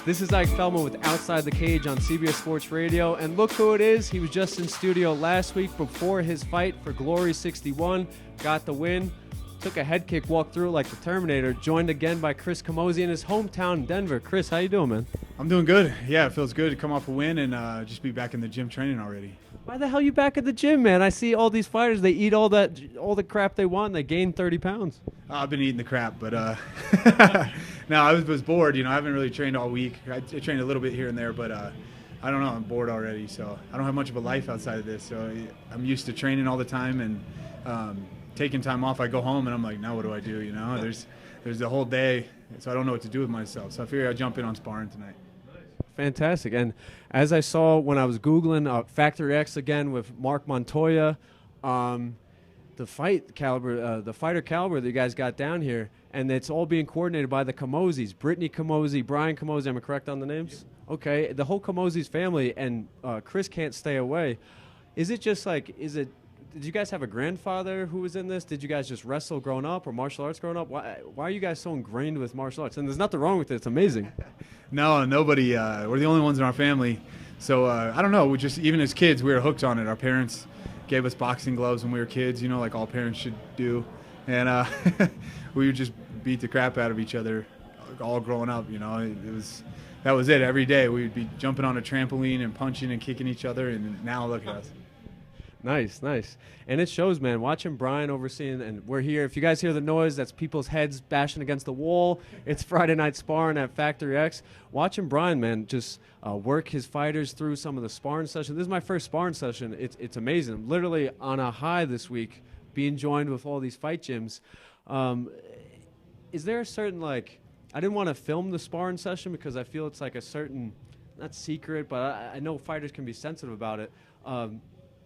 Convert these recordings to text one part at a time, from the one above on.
This is Ike Feldman with Outside the Cage on CBS Sports Radio. And look who it is. He was just in studio last week before his fight for Glory 61. Got the win. Took a head kick, walked through it like the Terminator. Joined again by Chris Camozzi in his hometown, Denver. Chris, how you doing, man? I'm doing good. Yeah, it feels good to come off a win and just be back in the gym training already. Why the hell are you back at the gym, man? I see all these fighters. They eat all the crap they want. And they gain 30 pounds. I've been eating the crap, but no, I was bored. I haven't really trained all week. I trained a little bit here and there, but I don't know. I'm bored already, so I don't have much of a life outside of this. So I'm used to training all the time and taking time off. I go home and I'm like, now what do I do? There's the whole day, so I don't know what to do with myself. So I figure I'll jump in on sparring tonight. Fantastic. And as I saw when I was Googling Factory X again with Mark Montoya, the fighter caliber that you guys got down here, and it's all being coordinated by the Camozzis, Brittany Camozzi, Brian Camozzi. Am I correct on the names? Yep. Okay. The whole Camozzi's family, and Chris can't stay away. Is it just like, did you guys have a grandfather who was in this? Did you guys just wrestle growing up or martial arts growing up? Why are you guys so ingrained with martial arts? And there's nothing wrong with it. It's amazing. No, nobody. We're the only ones in our family. So I don't know. We just, even as kids, we were hooked on it. Our parents gave us boxing gloves when we were kids, like all parents should do. And we would just beat the crap out of each other all growing up. That was it. Every day we would be jumping on a trampoline and punching and kicking each other. And now look at us. Nice. And it shows, man. Watching Brian overseeing, and we're here. If you guys hear the noise, that's people's heads bashing against the wall. It's Friday night sparring at Factory X. Watching Brian, man, just work his fighters through some of the sparring sessions. This is my first sparring session. It's amazing. I'm literally on a high this week, being joined with all these fight gyms. Is there a certain, I didn't want to film the sparring session because I feel it's like a certain, not secret, but I know fighters can be sensitive about it.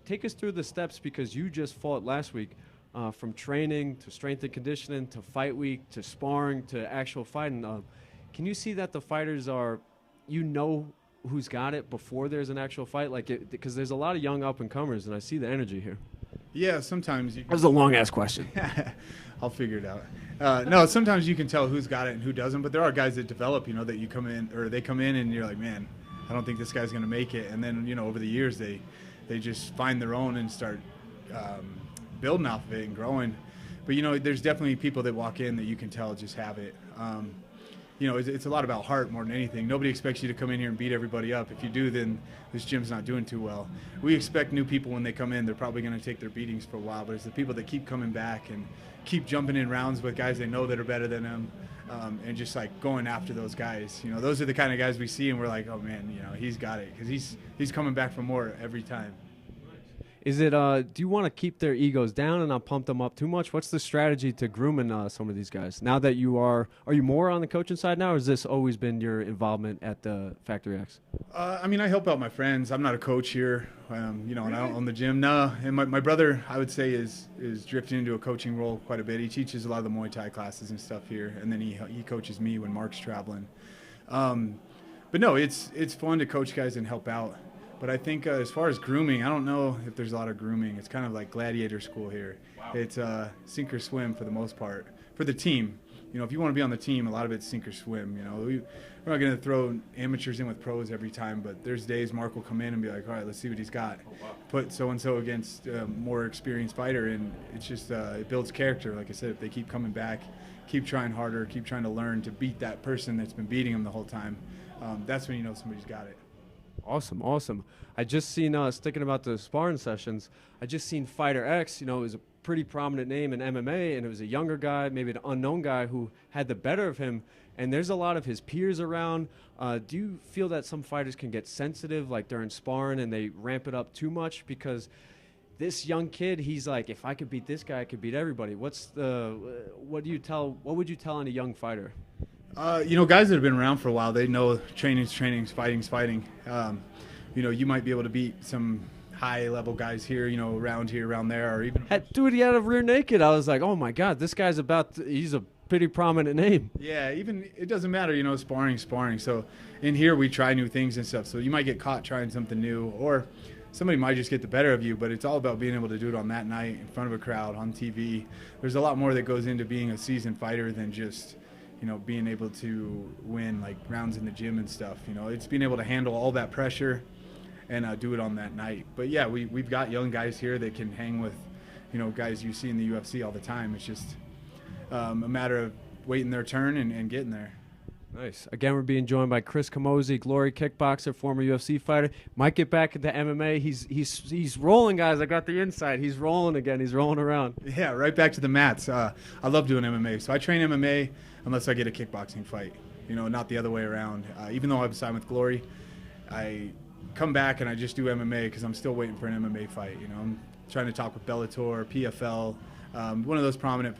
Take us through the steps, because you just fought last week, from training to strength and conditioning to fight week to sparring to actual fighting. Can you see that the fighters are, who's got it before there's an actual fight? Because there's a lot of young up-and-comers, and I see the energy here. Yeah, sometimes. That was a long-ass question. I'll figure it out. No, sometimes you can tell who's got it and who doesn't, but there are guys that develop, that you come in, or they come in and you're like, man, I don't think this guy's going to make it. And then, over the years, they just find their own and start building off of it and growing. But, there's definitely people that walk in that you can tell just have it. It's a lot about heart more than anything. Nobody expects you to come in here and beat everybody up. If you do, then this gym's not doing too well. We expect new people when they come in, they're probably going to take their beatings for a while, but it's the people that keep coming back and keep jumping in rounds with guys they know that are better than them, and just going after those guys. Those are the kind of guys we see and we're like, oh man, he's got it, because he's coming back for more every time. Is it, do you want to keep their egos down and not pump them up too much? What's the strategy to grooming some of these guys? Now that are you more on the coaching side now, or has this always been your involvement at the Factory X? I help out my friends. I'm not a coach here, and I don't own the gym. No, and my brother, I would say, is drifting into a coaching role quite a bit. He teaches a lot of the Muay Thai classes and stuff here, and then he coaches me when Mark's traveling. But no, it's fun to coach guys and help out. But I think as far as grooming, I don't know if there's a lot of grooming. It's kind of like gladiator school here. Wow. It's sink or swim for the most part. For the team, if you want to be on the team, a lot of it's sink or swim. We're not going to throw amateurs in with pros every time, but there's days Mark will come in and be like, all right, let's see what he's got. Oh, wow. Put so-and-so against a more experienced fighter, and it's just it builds character. Like I said, if they keep coming back, keep trying harder, keep trying to learn to beat that person that's been beating them the whole time, that's when somebody's got it. Awesome. I just seen, sticking about the sparring sessions, I just seen Fighter X, it was a pretty prominent name in MMA, and it was a younger guy, maybe an unknown guy who had the better of him, and there's a lot of his peers around. Do you feel that some fighters can get sensitive, during sparring, and they ramp it up too much? Because this young kid, he's like, if I could beat this guy, I could beat everybody. What would you tell any young fighter? Guys that have been around for a while, they know training's training, fighting's fighting. You might be able to beat some high-level guys here, around here, around there, or even... Dude, he had a rear naked. I was like, oh, my God, this guy's he's a pretty prominent name. Yeah, even it doesn't matter, sparring. So in here, we try new things and stuff. So you might get caught trying something new, or somebody might just get the better of you, but it's all about being able to do it on that night in front of a crowd, on TV. There's a lot more that goes into being a seasoned fighter than just... being able to win like rounds in the gym and stuff. It's being able to handle all that pressure and do it on that night. But yeah, we've got young guys here that can hang with, guys you see in the UFC all the time. It's just a matter of waiting their turn and getting there. Nice. Again, we're being joined by Chris Camozzi, Glory Kickboxer, former UFC fighter. Might get back into MMA. He's rolling, guys. I got the insight. He's rolling again. He's rolling around. Yeah, right back to the mats. I love doing MMA. So I train MMA unless I get a kickboxing fight, not the other way around. Even though I've signed with Glory, I come back and I just do MMA because I'm still waiting for an MMA fight. I'm trying to talk with Bellator, PFL, one of those prominent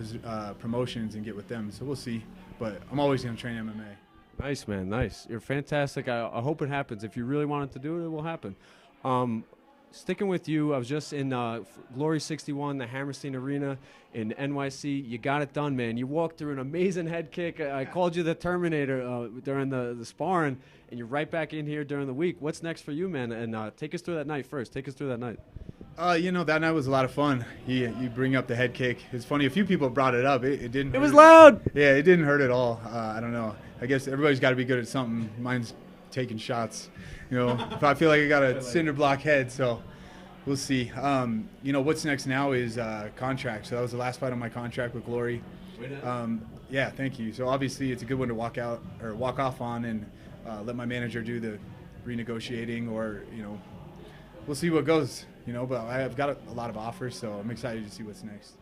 promotions and get with them. So we'll see. But I'm always going to train MMA. Nice, man. Nice. You're fantastic. I hope it happens. If you really wanted to do it, it will happen. Sticking with you, I was just in Glory 61, the Hammerstein Arena in NYC. You got it done, man. You walked through an amazing head kick. I called you the Terminator during the sparring, and you're right back in here during the week. What's next for you, man? And take us through that night first. Take us through that night. That night was a lot of fun. You bring up the head kick. It's funny. A few people brought it up. It didn't. It was loud. Yeah, it didn't hurt at all. I don't know. I guess everybody's got to be good at something. Mine's taking shots. If I feel like I got a cinder block head, so we'll see. What's next now is contract. So that was the last fight on my contract with Glory. Yeah, thank you. So obviously it's a good one to walk off on and let my manager do the renegotiating, or we'll see what goes. But I've got a lot of offers, so I'm excited to see what's next.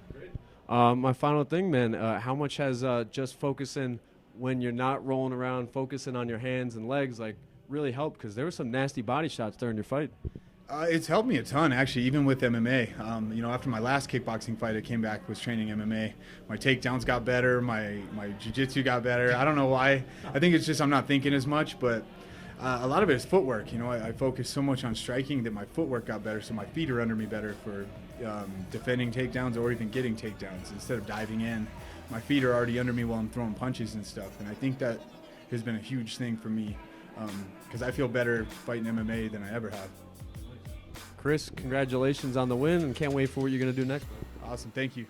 My final thing, man, how much has just focusing when you're not rolling around, focusing on your hands and legs, really helped? Because there were some nasty body shots during your fight. It's helped me a ton, actually, even with MMA. After my last kickboxing fight, I came back, was training MMA. My takedowns got better, my jiu-jitsu got better. I don't know why. I think it's just I'm not thinking as much, but a lot of it is footwork. I focus so much on striking that my footwork got better, so my feet are under me better for defending takedowns or even getting takedowns. Instead of diving in, my feet are already under me while I'm throwing punches and stuff. And I think that has been a huge thing for me because I feel better fighting MMA than I ever have. Chris, congratulations on the win, and can't wait for what you're going to do next. Awesome. Thank you.